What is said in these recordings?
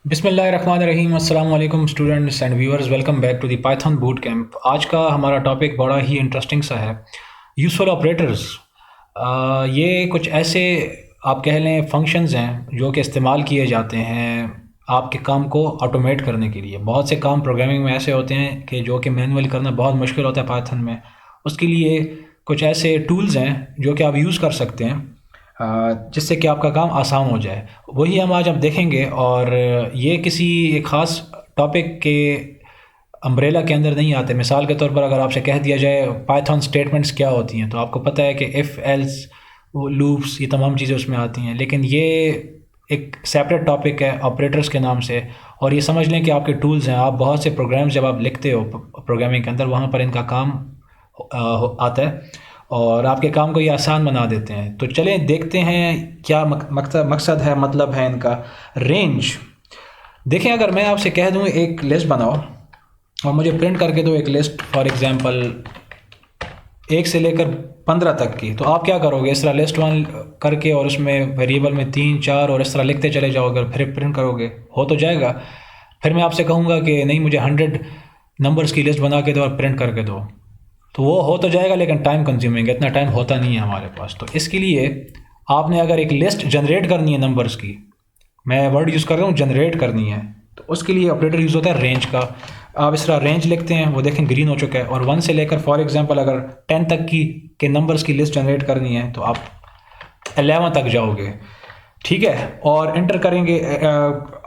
बिस्मिल्लाहिर्रहमानिर्रहीम। अस्सलाम वालेकुम students and viewers, welcome back to the Python boot camp. आज का हमारा टॉपिक बड़ा ही इंटरेस्टिंग सा है, यूज़फुल ऑपरेटर्स। ये कुछ ऐसे आप कह लें फंक्शंस हैं जो कि इस्तेमाल किए जाते हैं आपके काम को ऑटोमेट करने के लिए। बहुत से काम प्रोग्रामिंग में ऐसे होते हैं कि जो कि मैनुअली करना बहुत मुश्किल होता है पाइथन में। उसके लिए कुछ ऐसे टूल्स हैं जो कि आप यूज़ कर सकते हैं जिससे कि आपका काम आसान हो जाए। वही हम आज देखेंगे, और ये किसी एक ख़ास टॉपिक के अम्ब्रेला के अंदर नहीं आते। मिसाल के तौर पर अगर आपसे कह दिया जाए पाइथन स्टेटमेंट्स क्या होती हैं, तो आपको पता है कि इफ़ एल्स लूप्स ये तमाम चीज़ें उसमें आती हैं, लेकिन ये एक सेपरेट टॉपिक है ऑपरेटर्स के नाम से। और ये समझ लें कि आपके टूल्स हैं, आप बहुत से प्रोग्राम्स जब आप लिखते हो प्रोग्रामिंग के अंदर, वहाँ पर इनका काम आता है और आपके काम को ये आसान बना देते हैं। तो चलें देखते हैं क्या मकसद है, मतलब है इनका। रेंज देखें, अगर मैं आपसे कह दूं एक लिस्ट बनाओ और मुझे प्रिंट करके दो एक लिस्ट, फॉर एग्जांपल 1 से लेकर 15 तक की, तो आप क्या करोगे? इस तरह लिस्ट वन करके और उसमें वेरिएबल में 3 4 और इस तरह लिखते चले जाओगे, फिर प्रिंट करोगे, हो तो जाएगा। फिर मैं आपसे कहूँगा कि नहीं, मुझे 100 नंबर्स की लिस्ट बना के दो और प्रिंट करके दो, तो वो हो तो जाएगा, लेकिन टाइम कंज्यूमिंग, इतना टाइम होता नहीं है हमारे पास। तो इसके लिए आपने अगर एक लिस्ट जनरेट करनी है नंबर्स की, मैं वर्ड यूज़ कर रहा हूँ जनरेट करनी है, तो उसके लिए ऑपरेटर यूज़ होता है रेंज का। आप इस तरह रेंज लिखते हैं, वो देखें ग्रीन हो चुका है, और 1 से लेकर फॉर एग्जांपल अगर 10 तक की के नंबर्स की लिस्ट जनरेट करनी है तो आप 11 तक जाओगे, ठीक है। और इंटर करेंगे,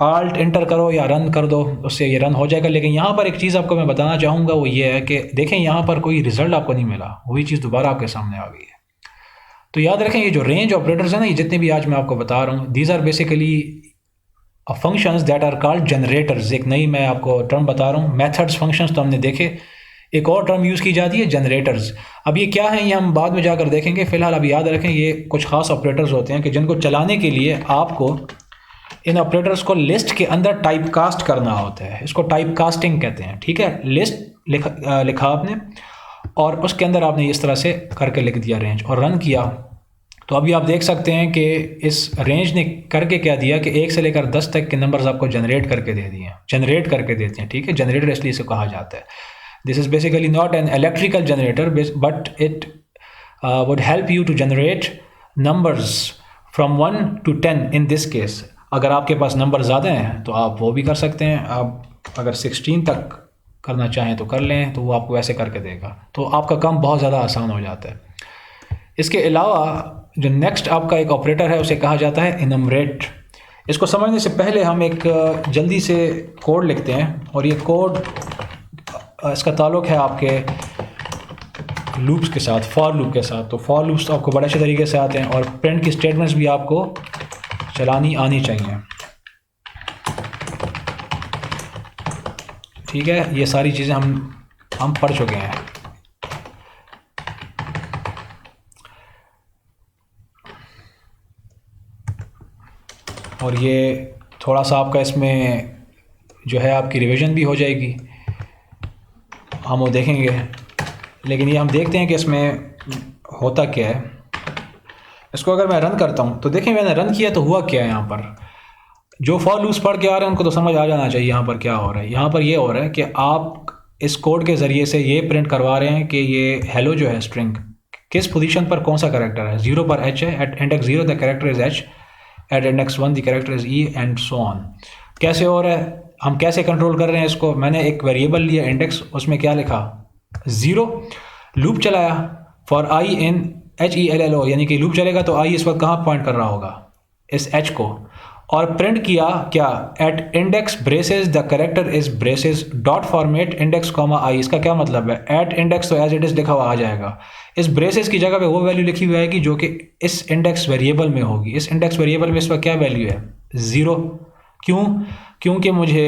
आल्ट इंटर करो या रन कर दो, उससे ये रन हो जाएगा। लेकिन यहाँ पर एक चीज़ आपको मैं बताना चाहूँगा, वो ये है कि देखें यहाँ पर कोई रिजल्ट आपको नहीं मिला, वही चीज़ दोबारा आपके सामने आ गई है। तो याद रखें, ये जो रेंज ऑपरेटर्स हैं ना, ये जितने भी आज मैं आपको बता रहा हूँ, these are basically functions that are called generators. एक नई मैं आपको टर्म बता रहा हूँ। मेथड्स फंक्शंस तो हमने देखे, एक और टर्म यूज़ की जाती है जनरेटर्स। अब ये क्या है ये हम बाद में जाकर देखेंगे। फिलहाल अब याद रखें, ये कुछ खास ऑपरेटर्स होते हैं कि जिनको चलाने के लिए आपको इन ऑपरेटर्स को लिस्ट के अंदर टाइप कास्ट करना होता है। इसको टाइप कास्टिंग कहते हैं, ठीक है। लिस्ट लिखा आपने और उसके अंदर आपने इस तरह से करके लिख दिया रेंज और रन किया, तो अभी आप देख सकते हैं कि इस रेंज ने करके क्या दिया कि 1 से लेकर 10 तक के नंबर्स आपको जनरेट करके दे दिए, जनरेट करके देते हैं, ठीक है। जनरेटर इसलिए इसे कहा जाता है। This is basically not an electrical generator, but it would help you to generate numbers from 1 to 10 in this case। अगर आपके पास नंबर ज़्यादा हैं तो आप वो भी कर सकते हैं। आप अगर 16 तक करना चाहें तो कर लें, तो वो आपको ऐसे करके देगा, तो आपका काम बहुत ज़्यादा आसान हो जाता है। इसके अलावा जो नेक्स्ट आपका एक ऑपरेटर है उसे कहा जाता है इनमरेट। इसको समझने से पहले हम एक जल्दी से कोड लिखते हैं, और ये कोड इसका ताल्लुक़ है आपके लूप्स के साथ, फॉर लूप के साथ। तो फॉर लूप्स आपको बड़े अच्छे तरीके से आते हैं, और प्रिंट की स्टेटमेंट्स भी आपको चलानी आनी चाहिए, ठीक है। ये सारी चीज़ें हम पढ़ चुके हैं। और ये थोड़ा सा आपका इसमें जो है आपकी रिवीजन भी हो जाएगी, हम वो देखेंगे। लेकिन ये हम देखते हैं कि इसमें होता क्या है। इसको अगर मैं रन करता हूँ तो देखें मैंने रन किया तो हुआ क्या है। यहाँ पर जो फॉर लूप्स पढ़ के आ रहे हैं उनको तो समझ आ जाना चाहिए यहाँ पर क्या हो रहा है। यहाँ पर ये हो रहा है कि आप इस कोड के ज़रिए से ये प्रिंट करवा रहे हैं कि ये हेलो जो है स्ट्रिंग किस पोजीशन पर कौन सा कैरेक्टर है। 0 पर h है, at index 0 the character is h, at index 1 the character is e and so on. कैसे हो रहा है, हम कैसे कंट्रोल कर रहे हैं इसको? मैंने एक वेरिएबल लिया इंडेक्स, उसमें क्या लिखा 0, लूप चलाया फॉर i इन HELLO, यानी कि लूप चलेगा तो i इस वक्त कहाँ पॉइंट कर रहा होगा, इस h को, और प्रिंट किया क्या, at index braces the character is braces dot format index comma I. इसका क्या मतलब है? एट इंडेक्स तो एज इट इज़ लिखा हुआ आ जाएगा, इस ब्रेसेस की जगह पे वो वैल्यू लिखी हुई आएगी जो कि इस इंडेक्स वेरिएबल में होगी। इस इंडेक्स वेरिएबल में इस वक्त क्या वैल्यू है? 0। क्यों? क्योंकि मुझे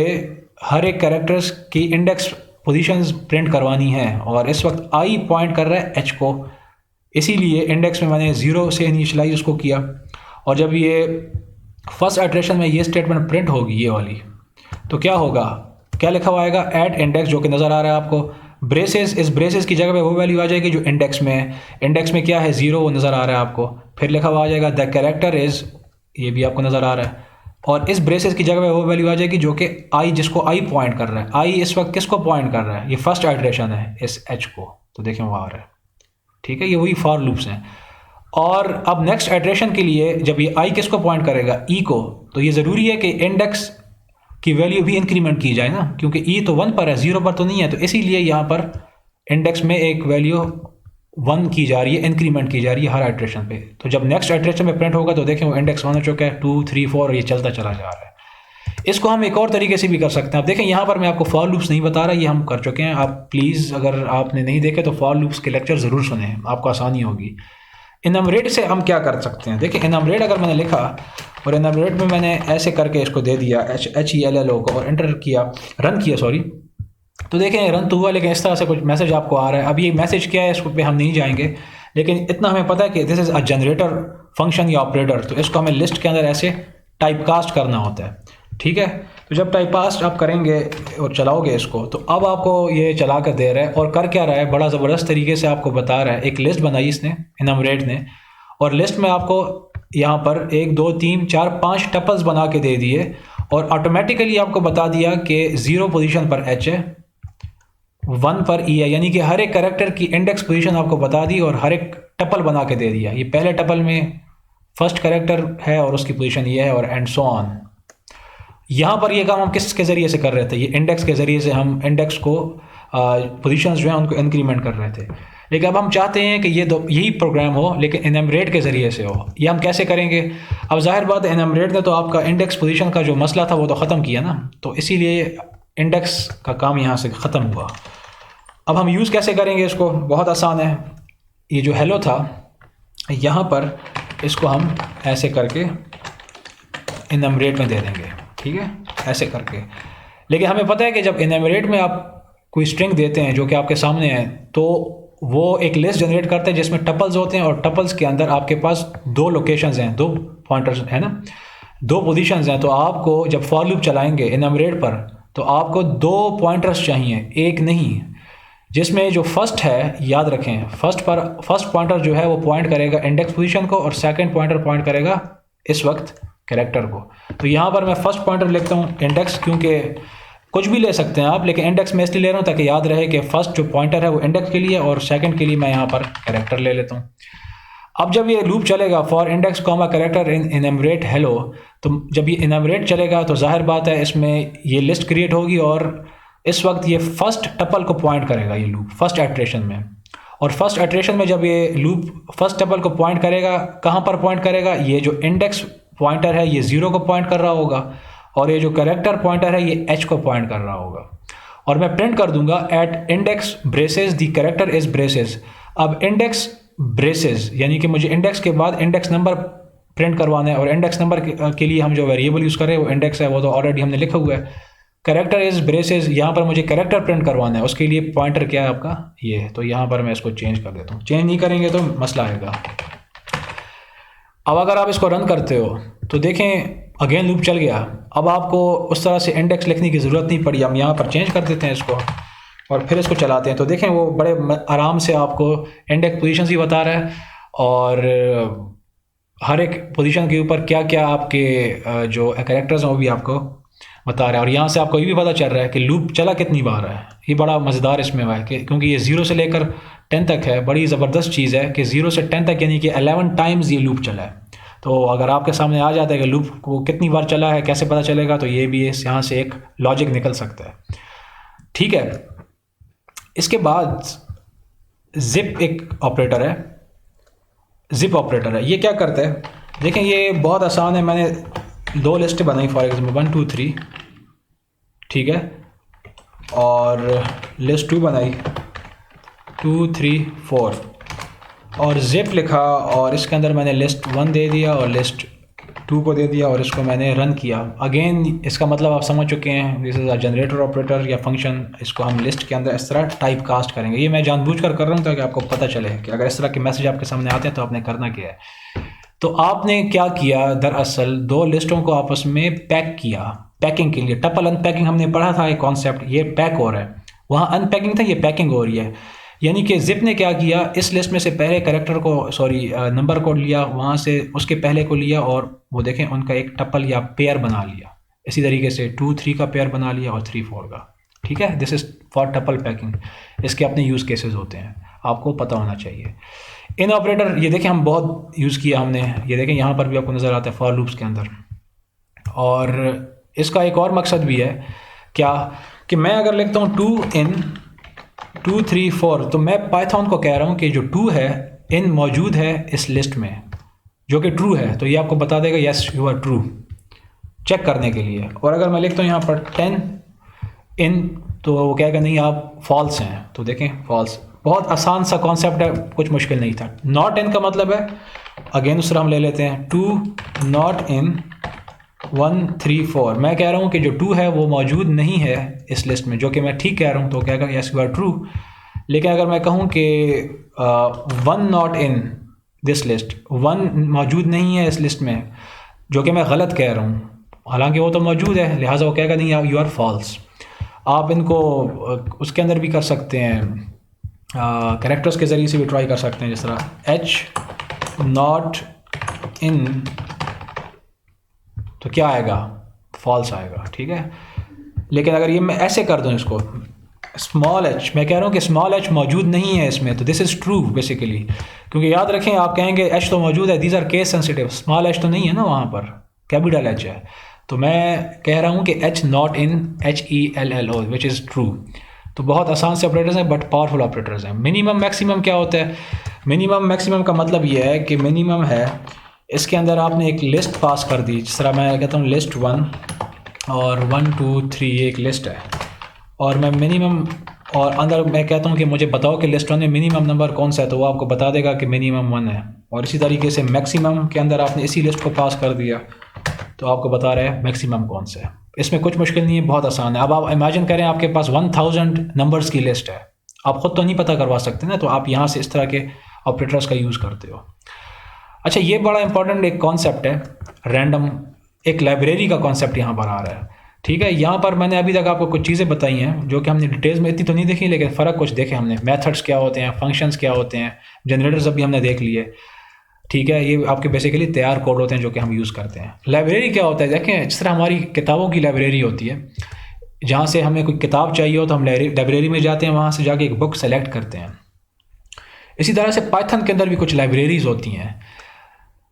हर एक कैरेक्टर्स की इंडेक्स पोजीशंस प्रिंट करवानी है, और इस वक्त आई पॉइंट कर रहा है एच को, इसीलिए इंडेक्स में मैंने 0 से इनिशियलाइज उसको किया। और जब ये फर्स्ट आइटरेशन में ये स्टेटमेंट प्रिंट होगी ये वाली, तो क्या होगा, क्या लिखा हुआ आएगा? एट इंडेक्स, जो कि नज़र आ रहा है आपको, ब्रेसेस, इस ब्रेसेस की जगह पे वो वैल्यू आ जाएगी जो इंडेक्स में है। इंडेक्स में क्या है? 0, वो नज़र आ रहा है आपको। फिर लिखा हुआ आ जाएगा द कैरेक्टर इज़, ये भी आपको नज़र आ रहा है, और इस ब्रेसेस की जगह पे वो वैल्यू आ जाएगी जो कि आई, जिसको आई पॉइंट कर रहा है। आई इस वक्त किसको पॉइंट कर रहा है? ये फर्स्ट आइट्रेशन है इस एच को, तो देखें वो आ रहा है। ठीक है, ये वही फॉर लूप्स हैं। और अब नेक्स्ट आइट्रेशन के लिए जब ये आई किसको पॉइंट करेगा? ई को, तो ये ज़रूरी है कि इंडेक्स की वैल्यू भी इंक्रीमेंट की जाए ना, क्योंकि ई तो 1 पर है, 0 पर तो नहीं है। तो इसीलिए यहाँ पर इंडेक्स में एक वैल्यू 1 की जा रही है, इंक्रीमेंट की जा रही है हर आइट्रेशन पे। तो जब नेक्स्ट आइट्रेशन में प्रिंट होगा तो देखें वो इंडेक्स 1 हो चुका है, 2 3 4 और ये चलता चला जा रहा है। इसको हम एक और तरीके से भी कर सकते हैं। अब देखें यहाँ पर मैं आपको फॉर लूप्स नहीं बता रहा, ये हम कर चुके हैं। आप प्लीज़ अगर आपने नहीं देखे तो फॉर लूप्स के लेक्चर ज़रूर सुने, आपको आसानी होगी। इनमरेट से हम क्या कर सकते हैं? देखिए इनमरेट अगर मैंने लिखा और इनमरेट में मैंने ऐसे करके इसको दे दिया HELLO को और एंटर किया, रन किया सॉरी, तो देखें रन तो हुआ, लेकिन इस तरह से कुछ मैसेज आपको आ रहा है। अब ये मैसेज क्या है इस पे हम नहीं जाएंगे, लेकिन इतना हमें पता है कि this is a generator function या ऑपरेटर। तो इसको हमें लिस्ट के अंदर ऐसे टाइप कास्ट करना होता है। ठीक है, तो जब टाइप कास्ट आप करेंगे और चलाओगे इसको, तो अब आपको ये चला कर दे रहा है और कर क्या रहा है, बड़ा ज़बरदस्त तरीके से आपको बता रहा है। एक लिस्ट बनाई इसने, इनमरेट ने, और लिस्ट में आपको यहाँ पर 1 2 3 4 5 टपल्स बना के दे दिए और ऑटोमेटिकली आपको बता दिया कि 0 पोजीशन पर H है, 1 पर E है, यानी कि हर एक कैरेक्टर की इंडेक्स पोजीशन आपको बता दी और हर एक टपल बना के दे दिया। ये पहले टपल में फर्स्ट कैरेक्टर है और उसकी पोजीशन ये है, और एंड सो ऑन। यहाँ पर ये काम हम किसके ज़रिए से कर रहे थे? ये इंडेक्स के ज़रिए से हम इंडेक्स को पोजीशंस जो हैं उनको इंक्रीमेंट कर रहे थे। लेकिन अब हम चाहते हैं कि यही प्रोग्राम हो लेकिन इनमरेट के ज़रिए से हो। ये हम कैसे करेंगे? अब जाहिर बात है इनमरेट ने तो आपका इंडेक्स पोजीशन का जो मसला था वो तो ख़त्म किया ना, तो इसीलिए इंडेक्स का काम यहाँ से ख़त्म हुआ। अब हम यूज़ कैसे करेंगे इसको? बहुत आसान है। ये जो हेलो था यहाँ पर इसको हम ऐसे करके इनमरेट में दे देंगे। ठीक है, ऐसे करके। लेकिन हमें पता है कि जब इनमरेट में आप कोई स्ट्रिंग देते हैं जो कि आपके सामने है, तो वो एक लिस्ट जनरेट करते हैं जिसमें टपल्स होते हैं, और टपल्स के अंदर आपके पास 2 लोकेशंस हैं, 2 पॉइंटर्स है ना, 2 पोजीशंस हैं। तो आपको जब फॉर लूप चलाएंगे इनमरेट पर तो आपको 2 पॉइंटर्स चाहिए, एक नहीं। जिसमें जो फर्स्ट है, याद रखें, फर्स्ट पॉइंटर जो है वो पॉइंट करेगा इंडेक्स पोजीशन को और सेकंड पॉइंटर पॉइंट करेगा इस वक्त कैरेक्टर को। तो यहाँ पर मैं फर्स्ट पॉइंटर लिखता हूँ इंडेक्स, क्योंकि कुछ भी ले सकते हैं आप, लेकिन इंडेक्स में इसलिए ले रहा हूँ ताकि याद रहे कि फर्स्ट जो पॉइंटर है वो इंडेक्स के लिए और सेकंड के लिए मैं यहाँ पर कैरेक्टर ले लेता हूँ। अब जब ये लूप चलेगा for index comma character in enumerate hello, तो जब ये इनमरेट चलेगा तो जाहिर बात है इसमें ये लिस्ट क्रिएट होगी और इस वक्त ये फर्स्ट टपल को पॉइंट करेगा, ये लूप फर्स्ट आइट्रेशन में। और फर्स्ट आइट्रेशन में जब ये लूप फर्स्ट टपल को पॉइंट करेगा, कहाँ पर पॉइंट करेगा? ये जो इंडेक्स पॉइंटर है ये 0 को पॉइंट कर रहा होगा और ये जो कैरेक्टर पॉइंटर है ये H को पॉइंट कर रहा होगा। और मैं प्रिंट कर दूंगा at index braces the character is braces. अब इंडेक्स ब्रेसेस यानी कि मुझे इंडेक्स के बाद इंडेक्स नंबर प्रिंट करवाना है, और इंडेक्स नंबर के लिए हम जो वेरिएबल यूज़ कर रहे हैं वो इंडेक्स है, वो तो ऑलरेडी हमने लिखा हुआ है। कैरेक्टर इज ब्रेसेस, यहाँ पर मुझे कैरेक्टर प्रिंट करवाना है, उसके लिए पॉइंटर क्या है आपका? ये। तो यहाँ पर मैं इसको चेंज कर देता हूँ, चेंज नहीं करेंगे तो मसला आएगा। अब अगर आप इसको रन करते हो तो देखें अगेन लूप चल गया। अब आपको उस तरह से इंडेक्स लिखने की ज़रूरत नहीं पड़ी। हम यहाँ पर चेंज कर देते हैं इसको और फिर इसको चलाते हैं, तो देखें वो बड़े आराम से आपको इंडेक्स पोजीशन ही बता रहा है और हर एक पोजीशन के ऊपर क्या क्या आपके जो कैरेक्टर्स हैं वो भी आपको बता रहा है। और यहाँ से आपको ये भी पता चल रहा है कि लूप चला कितनी बार है। ये बड़ा मज़ेदार इसमें हुआ है कि क्योंकि ये 0 से लेकर 10 तक है, बड़ी ज़बरदस्त चीज़ है कि 0 से 10 तक यानी कि 11 टाइम्स ये लूप चला है। तो अगर आपके सामने आ जाता है कि लूप को कितनी बार चला है, कैसे पता चलेगा, तो ये भी यहाँ से एक लॉजिक निकल सकता है। ठीक है, इसके बाद जिप एक ऑपरेटर है, जिप ऑपरेटर है। ये क्या करता है देखें, ये बहुत आसान है। मैंने 2 लिस्टें बनाई फॉर एग्जाम्पल 1 2 3, ठीक है, और लिस्ट 2 बनाई 2 3 4 और जिप लिखा और इसके अंदर मैंने लिस्ट 1 दे दिया और लिस्ट 2 को दे दिया और इसको मैंने रन किया। अगेन इसका मतलब आप समझ चुके हैं, this is a generator operator या फंक्शन। इसको हम लिस्ट के अंदर इस तरह टाइप कास्ट करेंगे। ये मैं जानबूझकर कर रहा हूँ ताकि आपको पता चले कि अगर इस तरह के मैसेज आपके सामने आते हैं तो आपने करना क्या है। तो आपने क्या किया, दरअसल 2 लिस्टों को आपस में पैक किया। पैकिंग के लिए टपल अनपैकिंग हमने पढ़ा था एक कॉन्सेप्ट, ये पैक हो रहा है, वहाँ अनपैकिंग था, ये पैकिंग हो रही है। यानी कि जिप ने क्या किया, इस लिस्ट में से पहले कैरेक्टर को नंबर कोड लिया, वहाँ से उसके पहले को लिया और वो देखें उनका एक टपल या पेयर बना लिया। इसी तरीके से 2 3 का पेयर बना लिया और 3 4 का। ठीक है, this is for tuple packing. इसके अपने यूज़ केसेस होते हैं, आपको पता होना चाहिए। इन ऑपरेटर ये देखें हम बहुत यूज़ किया हमने, ये देखें यहाँ पर भी आपको नज़र आता है फॉर लूप्स के अंदर। और इसका एक और मकसद भी है क्या, कि मैं अगर लिखता हूँ 2 इन 2 3 4, तो मैं पाइथन को कह रहा हूँ कि जो 2 है इन मौजूद है इस लिस्ट में, जो कि ट्रू है, तो ये आपको बता देगा yes you are true, check करने के लिए। और अगर मैं लिखता हूँ यहाँ पर 10 इन, तो वो कहेगा नहीं आप फॉल्स हैं, तो देखें फॉल्स। बहुत आसान सा कॉन्सेप्ट है, कुछ मुश्किल नहीं था। नॉट इन का मतलब है, अगेन दूसरा हम ले लेते हैं 2 नॉट इन 1 3 4। मैं कह रहा हूँ कि जो 2 है वो मौजूद नहीं है इस लिस्ट में, जो कि मैं ठीक कह रहा हूँ, तो कहेगा यस यू आर ट्रू। लेकिन अगर मैं कहूँ कि 1 नॉट इन दिस लिस्ट, 1 मौजूद नहीं है इस लिस्ट में, जो कि मैं गलत कह रहा हूँ, हालांकि वो तो मौजूद है, लिहाजा वो कहेगा नहीं यू आर फॉल्स। आप इनको उसके अंदर भी कर सकते हैं, कैरेक्टर्स के ज़रिए से भी ट्राई कर सकते हैं, जिस तरह एच नॉट इन, तो क्या आएगा, फॉल्स आएगा। ठीक है, लेकिन अगर ये मैं ऐसे कर दूं इसको स्मॉल एच, मैं कह रहा हूँ कि स्मॉल एच मौजूद नहीं है इसमें, तो दिस इज़ ट्रू बेसिकली, क्योंकि याद रखें आप कहेंगे एच तो मौजूद है, these are case sensitive, small H तो नहीं है ना वहाँ पर, कैपिटल एच है। तो मैं कह रहा हूँ कि H not in HELLO which is true. तो बहुत आसान से ऑपरेटर्स हैं बट पावरफुल ऑपरेटर्स हैं। मिनिमम मैक्सिमम क्या होता है, मिनिमम मैक्सिमम का मतलब ये है कि मिनिमम है, इसके अंदर आपने एक लिस्ट पास कर दी, जिस तरह मैं कहता हूँ लिस्ट 1 और 1 2 3 ये एक लिस्ट है, और मैं मिनिमम, और अंदर मैं कहता हूँ कि मुझे बताओ कि लिस्ट 1 में मिनिमम नंबर कौन सा है, तो वो आपको बता देगा कि मिनिमम 1 है। और इसी तरीके से मैक्सिमम के अंदर आपने इसी लिस्ट को पास कर दिया, तो आपको बता रहा है मैक्सिमम कौन सा है। इसमें कुछ मुश्किल नहीं है, बहुत आसान है। अब आप इमेजिन करें आपके पास 1000 नंबर्स की लिस्ट है, आप ख़ुद तो नहीं पता करवा सकते ना, तो आप यहाँ से इस तरह के ऑपरेटर्स का यूज़ करते हो। अच्छा, ये बड़ा इंपॉर्टेंट एक कॉन्सेप्ट है, रैंडम, एक लाइब्रेरी का कॉन्सेप्ट यहाँ पर आ रहा है। ठीक है, यहाँ पर मैंने अभी तक आपको कुछ चीज़ें बताई हैं जो कि हमने डिटेल्स में इतनी तो नहीं देखी, लेकिन फ़र्क कुछ देखे हमने। मेथड्स क्या होते हैं, फंक्शंस क्या होते हैं, जनरेटर्स अभी हमने देख लिए। ठीक है, ये आपके बेसिकली तैयार कोड होते हैं जो कि हम यूज़ करते हैं। लाइब्रेरी क्या होता है, देखें जिस तरह हमारी किताबों की लाइब्रेरी होती है, जहाँ से हमें कोई किताब चाहिए हो तो हम लाइब्रेरी में जाते हैं, वहाँ से जाके एक बुक सेलेक्ट करते हैं। इसी तरह से पाइथन के अंदर भी कुछ लाइब्रेरीज़ होती हैं,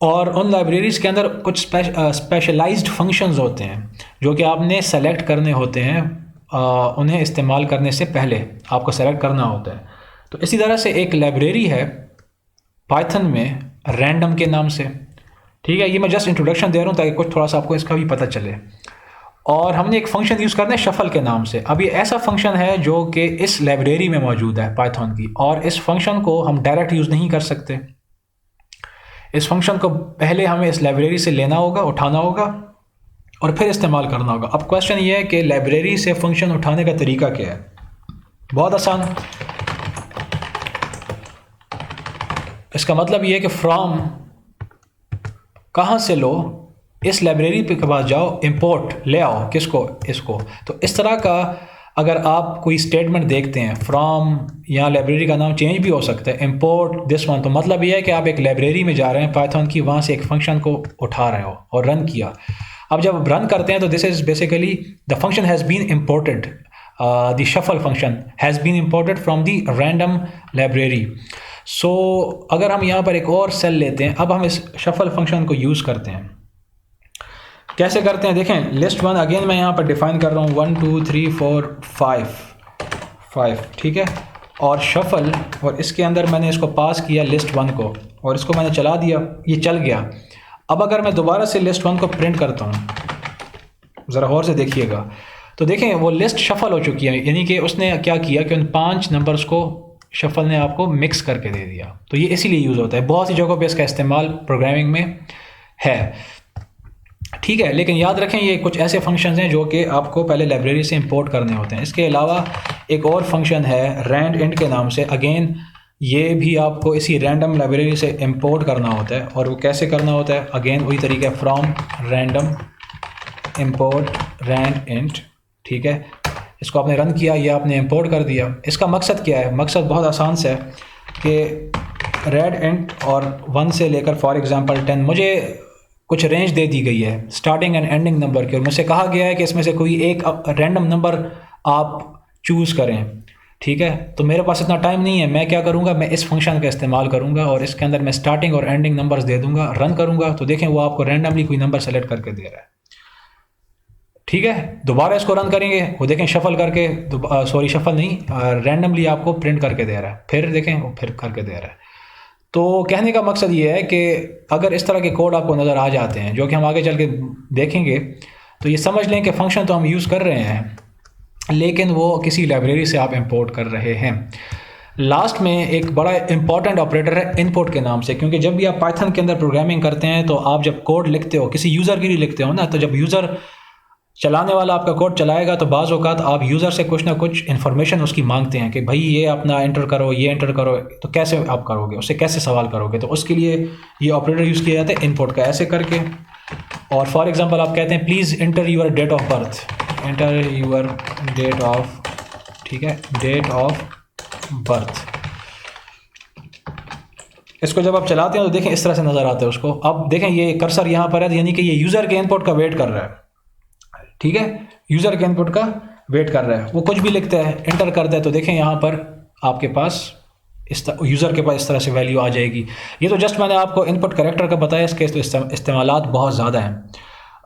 और उन लाइब्रेरीज़ के अंदर कुछ स्पेशलाइज्ड फंक्शंस होते हैं जो कि आपने सेलेक्ट करने होते हैं, उन्हें इस्तेमाल करने से पहले आपको सेलेक्ट करना होता है। तो इसी तरह से एक लाइब्रेरी है पाइथन में रैंडम के नाम से। ठीक है, ये मैं जस्ट इंट्रोडक्शन दे रहा हूँ ताकि कुछ थोड़ा सा आपको इसका भी पता चले। और हमने एक फंक्शन यूज़ करना है शफल के नाम से। अब ये ऐसा फंक्शन है जो कि इस लाइब्रेरी में मौजूद है पाइथन की, और इस फंक्शन को हम डायरेक्ट यूज़ नहीं कर सकते। इस फंक्शन को पहले हमें इस लाइब्रेरी से लेना होगा, उठाना होगा और फिर इस्तेमाल करना होगा। अब क्वेश्चन ये है कि लाइब्रेरी से फंक्शन उठाने का तरीका क्या है। बहुत आसान, इसका मतलब ये है कि फ्रॉम कहाँ से लो, इस लाइब्रेरी पे के पास जाओ, इंपोर्ट ले आओ, किसको, इसको। तो इस तरह का अगर आप कोई स्टेटमेंट देखते हैं, फ्रॉम, यहाँ लाइब्रेरी का नाम चेंज भी हो सकता है, इंपोर्ट दिस वन, तो मतलब ये है कि आप एक लाइब्रेरी में जा रहे हैं पाइथन की, वहाँ से एक फंक्शन को उठा रहे हो और रन किया। अब जब रन करते हैं तो this is basically the function has been imported, the shuffle function has been imported from the random library. So अगर हम यहाँ पर एक और सेल लेते हैं, अब हम इस शफल फंक्शन को यूज़ करते हैं। कैसे करते हैं देखें, लिस्ट 1 अगेन मैं यहाँ पर डिफाइन कर रहा हूँ 1 2 3 4 5, ठीक है, और शफल, और इसके अंदर मैंने इसको पास किया लिस्ट 1 को, और इसको मैंने चला दिया, ये चल गया। अब अगर मैं दोबारा से लिस्ट 1 को प्रिंट करता हूँ, ज़रा गौर से देखिएगा, तो देखें वो लिस्ट शफल हो चुकी है, यानी कि उसने क्या किया कि उन 5 नंबर्स को शफल ने आपको मिक्स करके दे दिया। तो ये इसीलिए यूज़ होता है, बहुत सी जगहों पे इसका इस्तेमाल प्रोग्रामिंग में है। ठीक है, लेकिन याद रखें ये कुछ ऐसे फंक्शंस हैं जो कि आपको पहले लाइब्रेरी से इंपोर्ट करने होते हैं। इसके अलावा एक और फंक्शन है रैंड इंट के नाम से, अगेन ये भी आपको इसी रैंडम लाइब्रेरी से इंपोर्ट करना होता है। और वो कैसे करना होता है, अगेन वही तरीका, from random import rand int. ठीक है, इसको आपने रन किया या आपने इंपोर्ट कर दिया। इसका मकसद क्या है? मकसद बहुत आसान सा है कि रेड इंट और 1 से लेकर फॉर एग्ज़ाम्पल 10 मुझे कुछ रेंज दे दी गई है स्टार्टिंग एंड एंडिंग नंबर की, और मुझसे कहा गया है कि इसमें से कोई एक रैंडम नंबर आप चूज़ करें। ठीक है, तो मेरे पास इतना टाइम नहीं है। मैं क्या करूँगा, मैं इस फंक्शन का इस्तेमाल करूँगा और इसके अंदर मैं स्टार्टिंग और एंडिंग नंबर्स दे दूँगा, रन करूँगा तो देखें वो आपको रैंडमली कोई नंबर सेलेक्ट करके दे रहा है। ठीक है, दोबारा इसको रन करेंगे, वो देखें शफल करके, सॉरी शफल नहीं, रैंडमली आपको प्रिंट करके दे रहा है। फिर देखें वो फिर करके दे रहा है। तो कहने का मकसद ये है कि अगर इस तरह के कोड आपको नज़र आ जाते हैं, जो कि हम आगे चल के देखेंगे, तो ये समझ लें कि फ़ंक्शन तो हम यूज़ कर रहे हैं लेकिन वो किसी लाइब्रेरी से आप इंपोर्ट कर रहे हैं। लास्ट में एक बड़ा इंपॉर्टेंट ऑपरेटर है इनपुट के नाम से, क्योंकि जब भी आप पाइथन के अंदर प्रोग्रामिंग करते हैं तो आप जब कोड लिखते हो किसी यूज़र के लिए लिखते हो ना, तो जब यूज़र चलाने वाला आपका कोड चलाएगा तो बाज़ औक़ात आप यूज़र से कुछ ना कुछ इन्फॉर्मेशन उसकी मांगते हैं कि भाई ये अपना एंटर करो, ये एंटर करो, तो कैसे आप करोगे, उससे कैसे सवाल करोगे, तो उसके लिए ये ऑपरेटर यूज़ किया जाता है इनपुट का, ऐसे करके। और फॉर एग्जांपल आप कहते हैं please enter your date of birth, enter your date of, ठीक है, डेट ऑफ बर्थ। इसको जब आप चलाते हैं तो देखें इस तरह से नज़र आता है उसको। अब देखें ये कर्सर यहाँ पर है, यानी कि ये यूज़र के इनपुट का वेट कर रहा है। ठीक है, यूज़र के इनपुट का वेट कर रहा है। वो कुछ भी लिखता है, एंटर करता है, तो देखें यहाँ पर आपके पास यूज़र के पास इस तरह से वैल्यू आ जाएगी। ये तो जस्ट मैंने आपको इनपुट कैरेक्टर का बताया, इसके तो इस्तेमालात बहुत ज़्यादा हैं।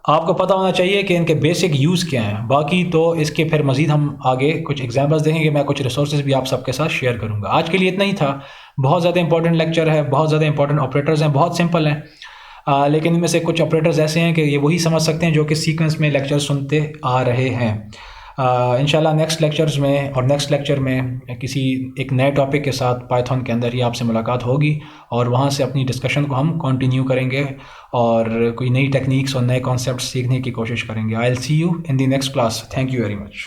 आपको पता होना चाहिए कि इनके बेसिक यूज़ क्या हैं। बाकी तो इसके फिर मज़ीद हम आगे कुछ एग्जांपल्स देखेंगे, मैं कुछ रिसोर्सेज भी आप सबके साथ शेयर करूँगा। आज के लिए इतना ही था। बहुत ज़्यादा इंपॉर्टेंट लेक्चर है, बहुत ज़्यादा इंपॉर्टेंट ऑपरेटर्स हैं, बहुत सिंपल हैं, लेकिन इनमें से कुछ ऑपरेटर्स ऐसे हैं कि ये वही समझ सकते हैं जो कि सीक्वेंस में लेक्चर सुनते आ रहे हैं। इंशाल्लाह नेक्स्ट लेक्चर्स में और नेक्स्ट लेक्चर में किसी एक नए टॉपिक के साथ पाइथन के अंदर ही आपसे मुलाकात होगी और वहाँ से अपनी डिस्कशन को हम कंटिन्यू करेंगे और कोई नई टेक्निक्स और नए कॉन्सेप्ट सीखने की कोशिश करेंगे। I will see you in the next class. Thank you very much.